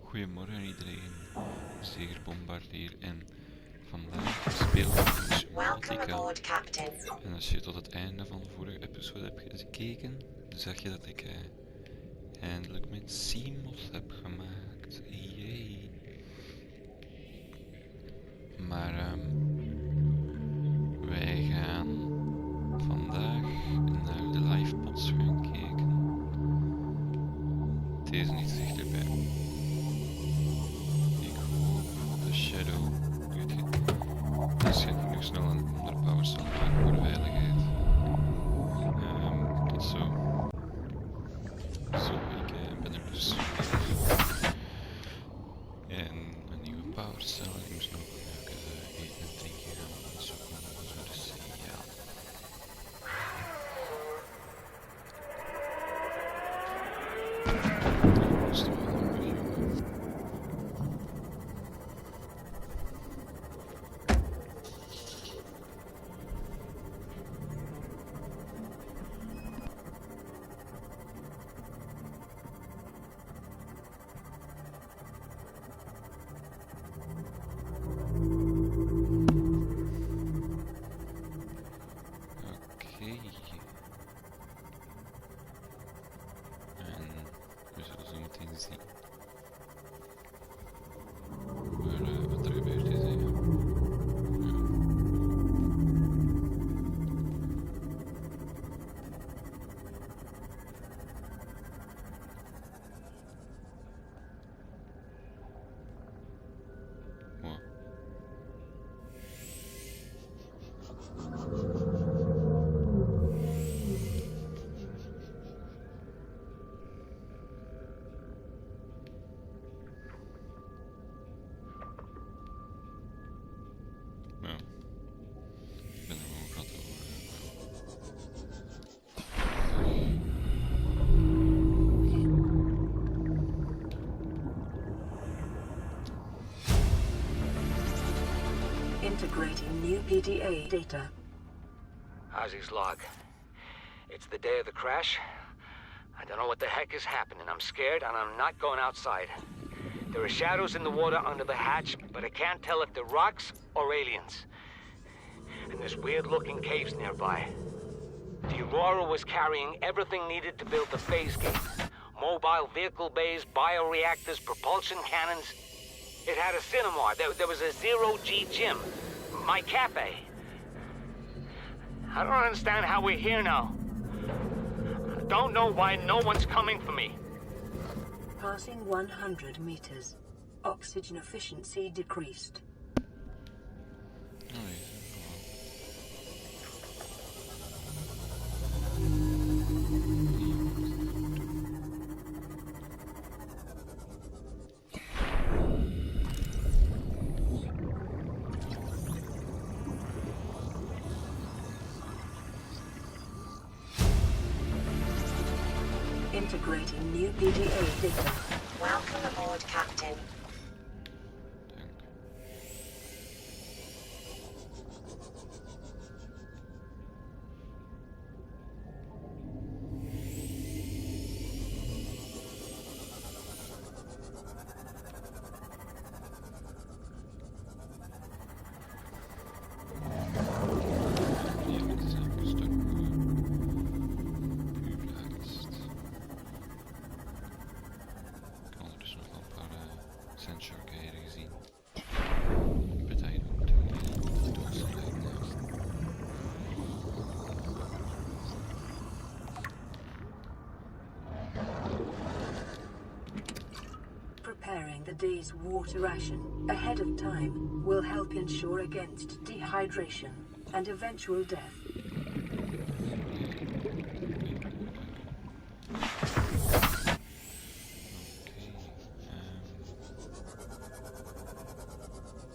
Goedemorgen iedereen, zeer bombardeer en vandaag spelen we in subnautica. En als je tot het einde van de vorige episode hebt gekeken, dan zag je dat ik eindelijk mijn Seamos heb gemaakt. Yay! Maar wij gaan vandaag naar de livepods gaan kijken. Deze niet dichterbij. Ik hoop de shadow. Dus ga ik nu snel een onderpower cell maken voor de veiligheid. Tot zo. Zo, ik ben er dus. En een nieuwe powercell. Ik moest nog eten en drinken gaan zoeken. Zo, dus ja. Dat is toch wel een beetje. En we zullen zo meteen zien wat er gebeurd is. Wow. Ja, ik ben er gewoon gehad over. Integrating new PDA data. Ozzy's log. It's the day of the crash. I don't know what the heck is happening. I'm scared and I'm not going outside. There are shadows in the water under the hatch, but I can't tell if they're rocks or aliens. And there's weird-looking caves nearby. The Aurora was carrying everything needed to build the phase gate. Mobile vehicle bays, bioreactors, propulsion cannons. It had a cinema. There was a zero-G gym. My cafe. I don't understand how we're here now. I don't know why no one's coming for me. Passing 100 meters. Oxygen efficiency decreased. Oh, nee. Integrating new PDA data. Welcome aboard, Captain. Dank. Hier met de zaak gestart. Puur angst. Ik had ondertussen nog wel een paar sensorkeren gezien. Partijen ook de doodslijden naast. Preparing the day's water ration ahead of time will help ensure against dehydration and eventual death.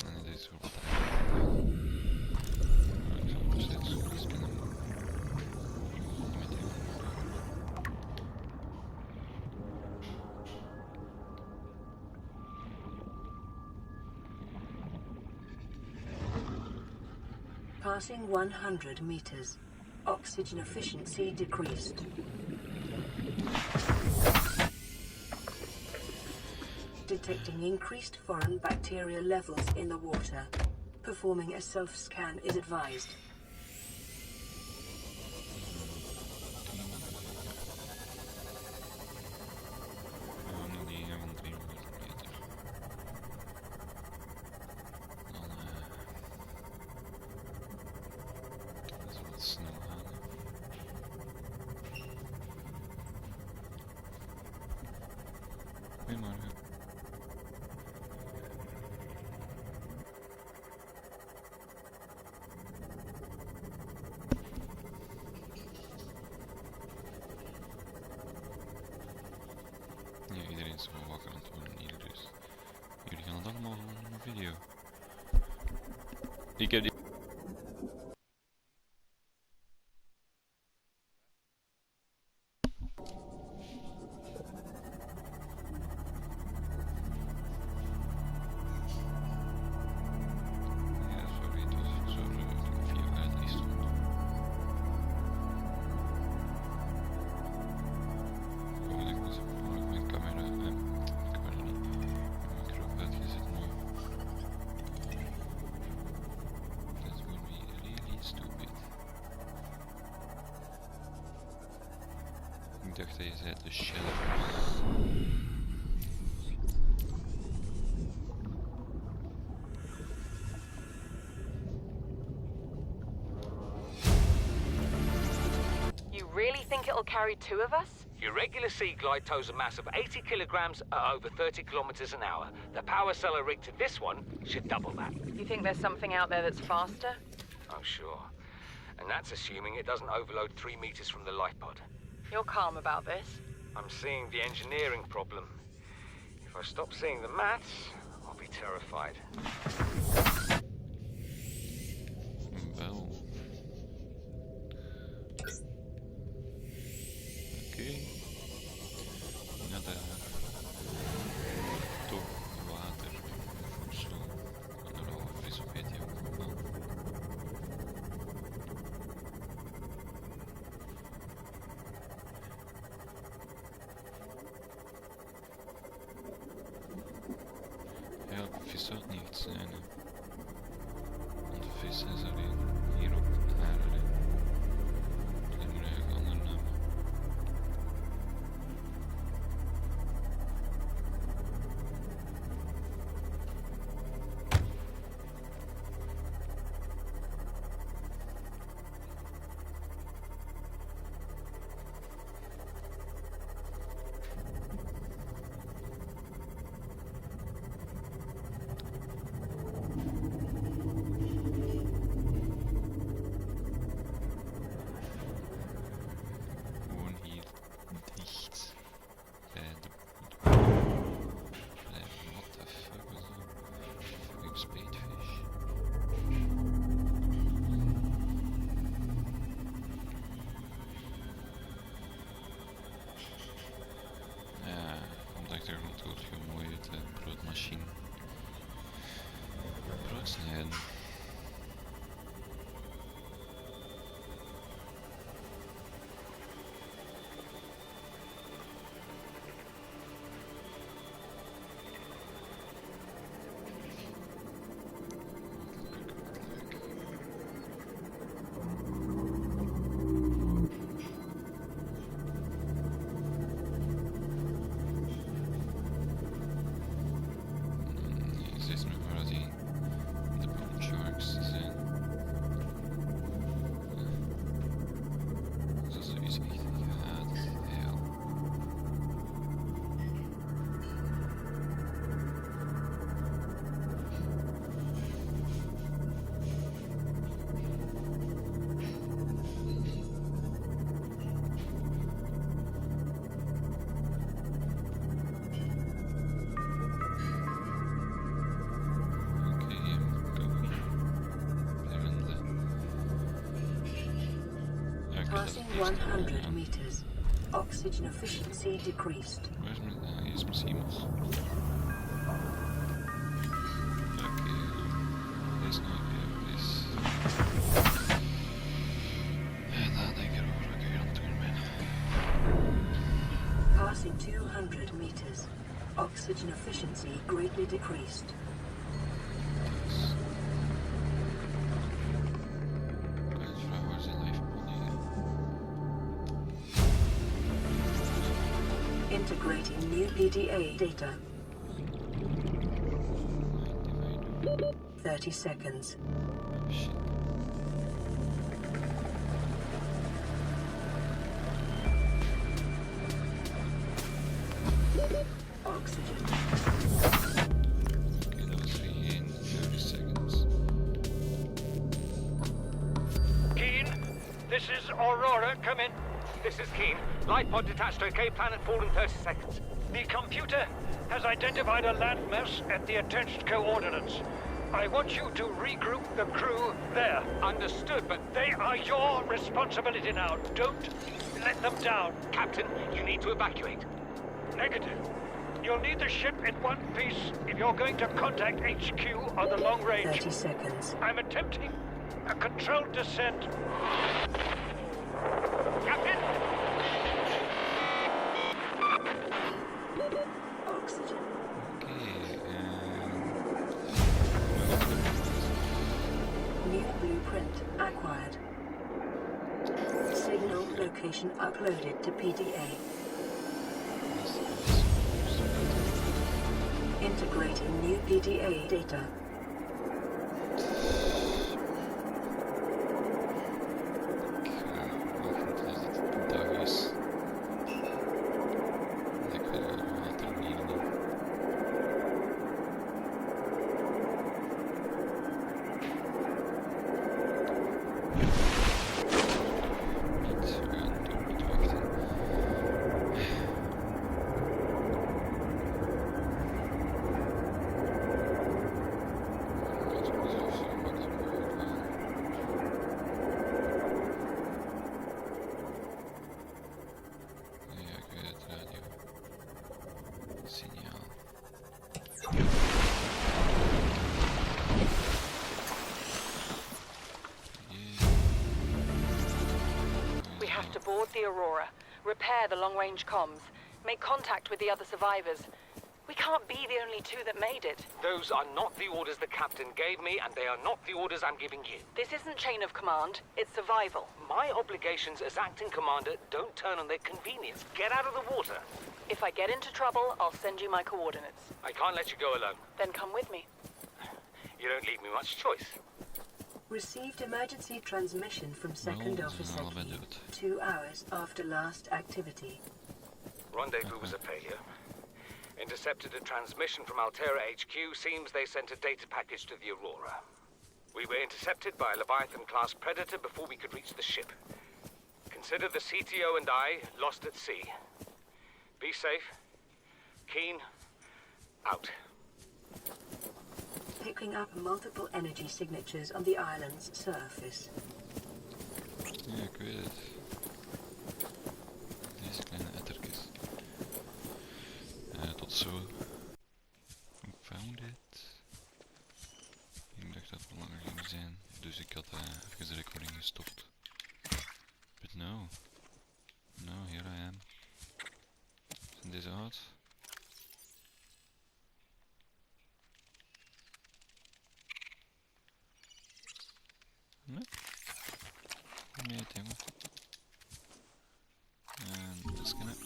En dit is voor wat ik zal nog steeds zoeken scannen. Met die Passing 100 meters. Oxygen efficiency decreased. detecting increased foreign bacteria levels in the water. Performing a self-scan is advised. Goedemorgen. Ja, iedereen is wel wakker aan het worden hier, dus jullie gaan het allemaal gewoon in een video. Ik heb die... Ik dacht dat je zei de shelters. You really think it'll carry two of us? Your regular sea glide tows a mass of 80 kilograms at over 30 kilometers an hour. The power cellar rig to this one should double that. You think there's something out there that's faster? Oh, sure. And that's assuming it doesn't overload 3 meters from the life pod. You're calm about this. I'm seeing the engineering problem. If I stop seeing the maths, I'll be terrified. Wel. Oké. Ja, de... toch water, voedsel, anderhalve vis of weet je ook wel. Ja, vis zou het niet echt zijn, hè. Want de vis is alleen hier op aarde. Die moet eigenlijk andere naam. Gewoon hier dicht bij de blijven. What the fuck was dat? Fucking spadefish. Ja, op de achtergrond hoort je mooi het broodmachine. Brood snijden. Je zegt me maar dat die de bone sharks zijn. Dat is zoiets echt gehaat. Heel. Oké, doei. Veranderen. Ja, ik weet dat Passing het eerst al 100 gedaan. meters. Oxygen efficiency decreased. Waar is mijn... hier is mijn Siemens. Oké, deze nog een keer is... En dan denk ik erover wat ik hier aan het doen ben. Passing 200 meters. Oxygen efficiency greatly decreased. Ik kan het vragen waar ze live poneren. Integrating new PDA data. 30 seconds. Shit. Oxygen. Oké, dat was er geen 30 seconds. Keen, this is Aurora. Come in. This is Keen. Light pod detached to Cape Planet fall in 30 seconds. The computer has identified a landmass at the attached coordinates. I want you to regroup the crew there. Understood, but They are your responsibility now. Don't let them down. Captain, you need to evacuate. Negative. You'll need the ship in one piece if you're going to contact HQ on the long range. 30 seconds. I'm attempting a controlled descent. Captain! Oxygen. New blueprint acquired. Signal location uploaded to PDA. Integrating new PDA data. We have to board the Aurora, repair the long-range comms, make contact with the other survivors. We can't be the only two that made it. Those are not the orders the captain gave me, and they are not the orders I'm giving you. This isn't chain of command, it's survival. My obligations as acting commander don't turn on their convenience. Get out of the water. If I get into trouble, I'll send you my coordinates. I can't let you go alone. Then come with me. You don't leave me much choice. Received emergency transmission from Second Well, Officer I'll Key, do it. 2 hours after last activity. Rendezvous was a failure. Intercepted a transmission from Altera HQ. Seems they sent a data package to the Aurora. We were intercepted by a Leviathan-class predator before we could reach the ship. Consider the CTO and I lost at sea. Be safe. Keen. Out. Picking up multiple energy signatures on the island's surface. Ja, ik weet het. Deze kleine ettertjes. Tot zo. I found it. Ik dacht dat het wel langer ging zijn, dus ik had even de recording gestopt. But no. No, here I am. Zijn deze uit? Nee? Nee, het jongen. En dat scannen.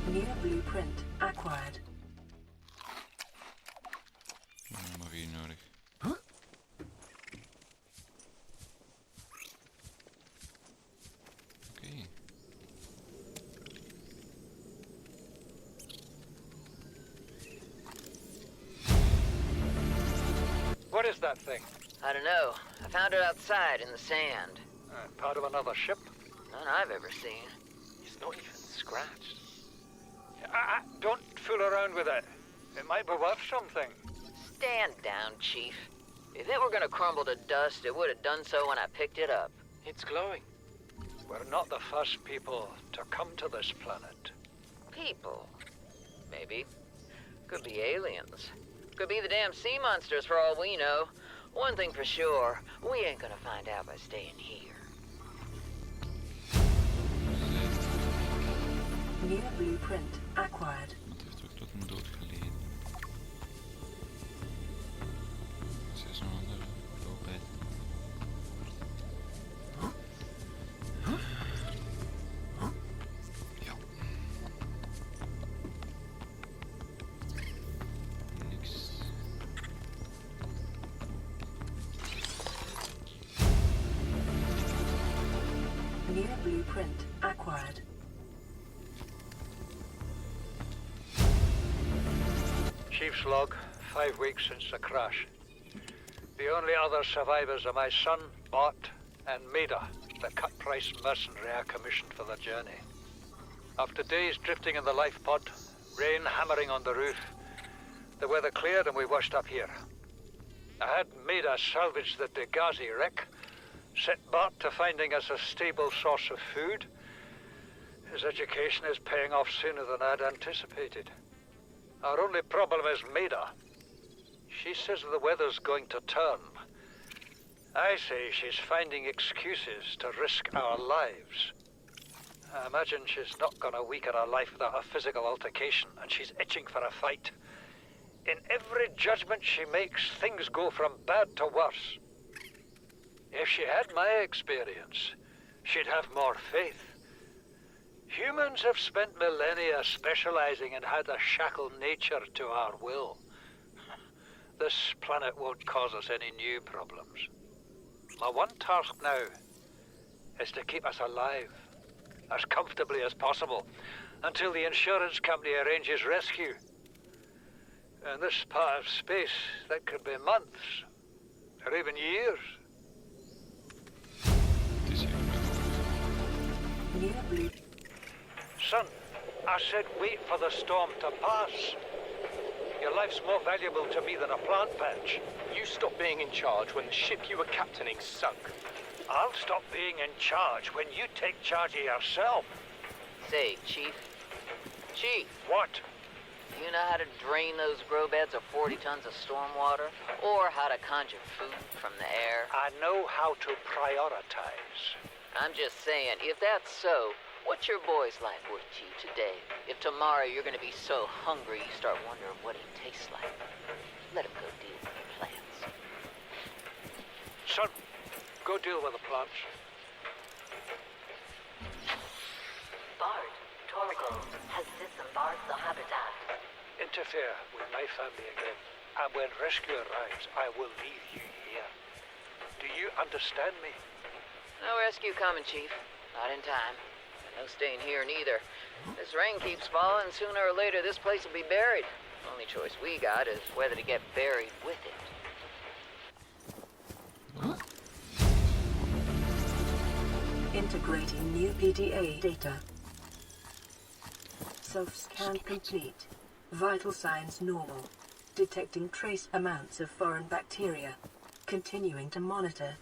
New blueprint acquired. Maar hier nodig. Oké. What is that thing? I don't know. I found it outside in the sand. Part of another ship? None I've ever seen. It's not even scratched. Don't fool around with it. It might be worth something. Stand down, Chief. If it were gonna crumble to dust, it would have done so when I picked it up. It's glowing. We're not the first people to come to this planet. People. Maybe. Could be aliens. Could be the damn sea monsters for all we know. One thing for sure, we ain't gonna find out by staying here. New blueprint acquired. Want hij heeft ook tot een dood geleden. Dus er is nog een andere loopbed. Ja. Niks. New blueprint acquired. Chief's log, 5 weeks since the crash. The only other survivors are my son, Bart, and Maida, the cut-price mercenary I commissioned for the journey. After days drifting in the life pod, rain hammering on the roof, the weather cleared and we washed up here. I had Maida salvage the Degazi wreck, set Bart to finding us a stable source of food. His education is paying off sooner than I'd anticipated. Our only problem is Maida. She says the weather's going to turn. I say she's finding excuses to risk our lives. I imagine she's not gonna weaken her life without a physical altercation, and she's itching for a fight. In every judgment she makes, things go from bad to worse. If she had my experience, she'd have more faith. Humans have spent millennia specializing in how to shackle nature to our will. This planet won't cause us any new problems. My one task now is to keep us alive, as comfortably as possible, until the insurance company arranges rescue. In this part of space, that could be months, or even years. Het is hier. New blue. Son, I said wait for the storm to pass. Your life's more valuable to me than a plant patch. You stopped being in charge when the ship you were captaining sunk. I'll stop being in charge when you take charge of yourself. Say, Chief. Chief, What? you know how to drain those grow beds of 40 tons of stormwater? Or how to conjure food from the air? I know how to prioritize. I'm just saying, if that's so, what's your boy's life worth to you today? If tomorrow you're gonna be so hungry you start wondering what he tastes like, let him go deal with the plants. Son, go deal with the plants. Bard, Torgo has disembarked the habitat. Interfere with my family again, and when rescue arrives, I will leave you here. Do you understand me? No rescue coming, Chief. Not in time. No staying here neither. This rain keeps falling, sooner or later this place will be buried. Only choice we got is whether to get buried with it. Integrating new PDA data. Self-scan complete. Vital signs normal. Detecting trace amounts of foreign bacteria. Continuing to monitor.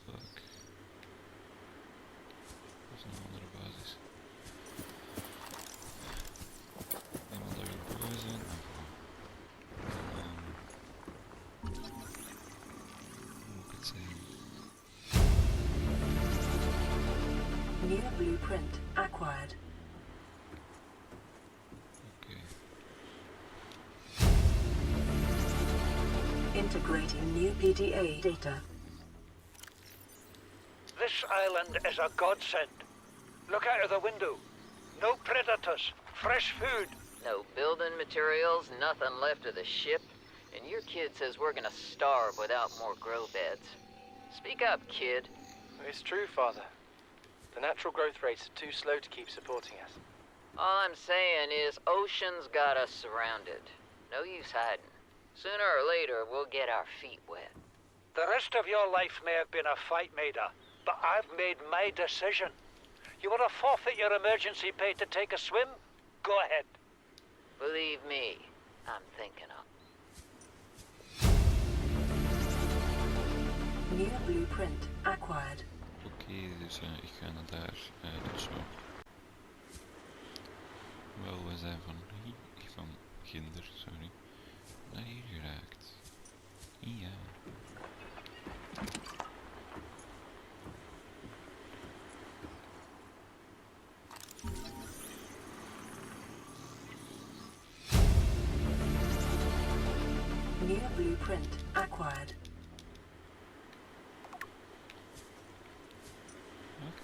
Fuck. Dat is een andere basis. Iemand daar bij zijn. Hoe moet ik het zeggen? New blueprint acquired. Oké. Integrating new PDA data. This island is a godsend. Look out of the window. No predators, fresh food. No building materials, nothing left of the ship, and your kid says we're gonna starve without more grow beds. Speak up, kid. It's true, Father. The natural growth rates are too slow to keep supporting us. All I'm saying is ocean's got us surrounded. No use hiding. Sooner or later, we'll get our feet wet. The rest of your life may have been a fight, Maida, but I've made my decision. You want to forfeit your emergency pay to take a swim? Go ahead. Believe me, I'm thinking of. New blueprint acquired. Oké, dus ik ga naar daar. Dus zo. Wel, we zijn van Ginder, sorry, naar hier geraakt. Ja. required. Oké.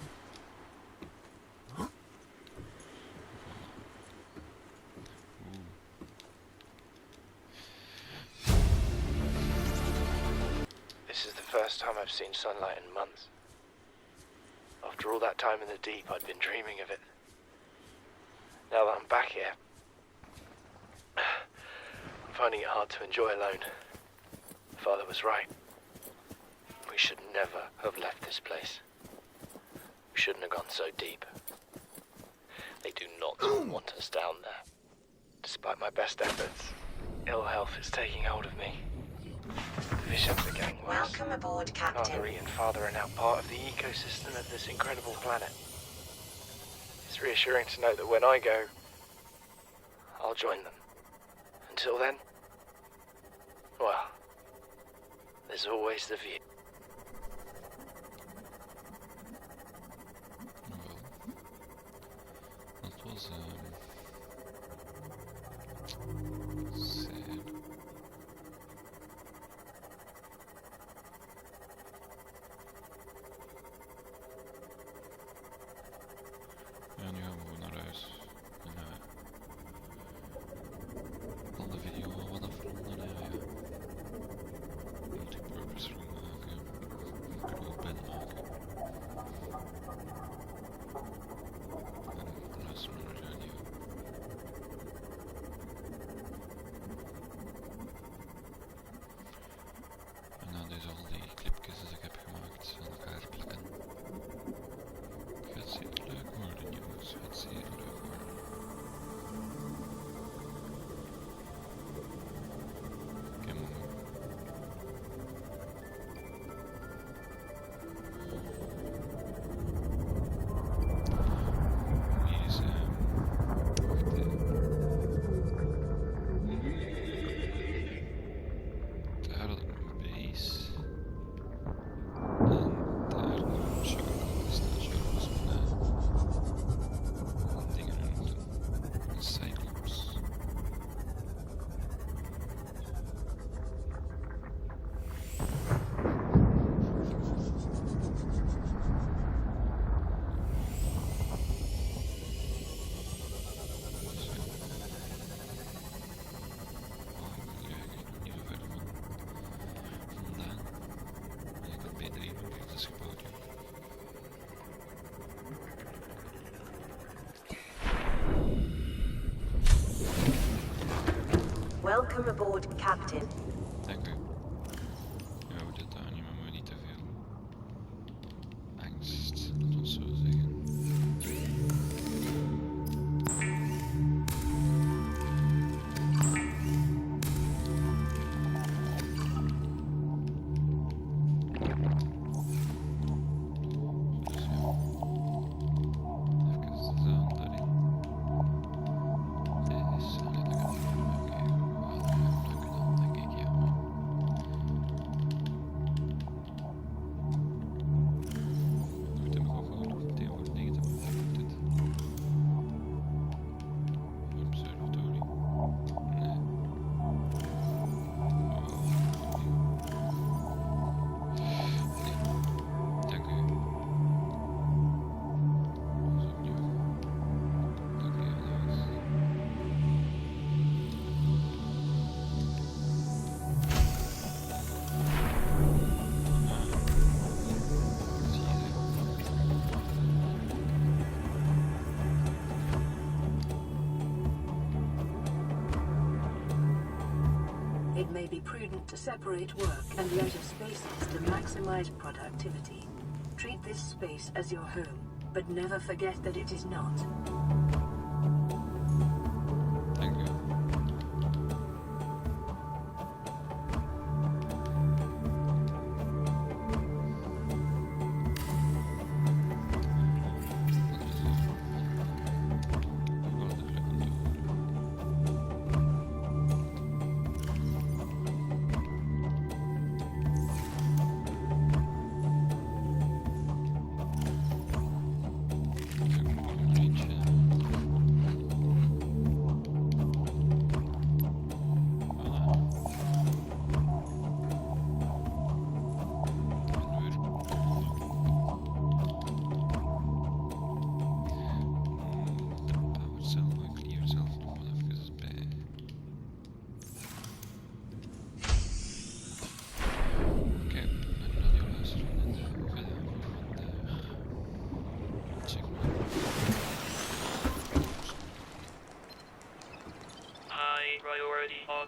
This is the first time I've seen sunlight in months. After all that time in the deep, I'd been dreaming of it. Now that I'm back here, I'm finding it hard to enjoy alone. Father was right. We should never have left this place. We shouldn't have gone so deep. They do not want us down there. Despite my best efforts, ill health is taking hold of me. The visions are getting worse. Welcome aboard, Captain. Marguerite and Father are now part of the ecosystem of this incredible planet. It's reassuring to know that when I go, I'll join them. Until then, well, there's always the view. Well, that was sad. Ja, nu gaan we gewoon naar huis. En al de video wat afronden. Multipurpose room maken. Groepbed maken. En luisteren naar de radio. En dan dus al die clipjes die ik heb gemaakt aan elkaar plakken. Het gaat zeer leuk worden, jongens. Het gaat zeer leuk worden. Ik heb hem hier is wacht daar had ik een base. En daar een Shark. Dus dat Shark was mijn dingen noemde. Een Cyclops. Dus ja. Oh, ik wil hier eigenlijk nog niet zo ver vandaan. En ik had beter hier nog eventjes gebouwd, joh. Welcome aboard, Captain. Dank u. Ja, we dit aannemen, maar niet te veel angst, laat ons zo zeggen. Dus ja, even de zaan daarin. Dit is net een oké, dan denk ik, ja. Goed, heb ik ook gewoon nog meteen over 90 dit. Observatory. Nee. Nee. Dank u. Dat is opnieuw. Dank u, Alex. Zie je ze? It may be prudent to separate work and leisure spaces to maximize productivity. Treat this space as your home, but never forget that it is not. Dank u. Eentje.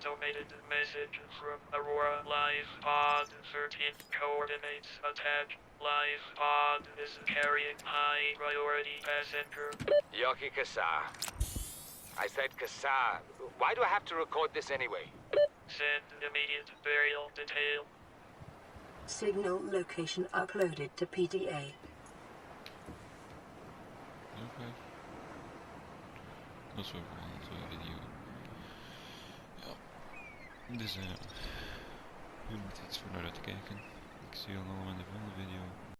automated message from Aurora Live Pod. Certain coordinates attached. Live Pod is carrying high priority passenger. Yoki Kassar. I said Kassar. Why do I have to record this anyway? Send immediate burial detail. Signal location uploaded to PDA. Oké. Dat is wel een andere video. Ja. Dus nu moet iets voor naar uit te kijken. Ik zie jullie allemaal in de volgende video.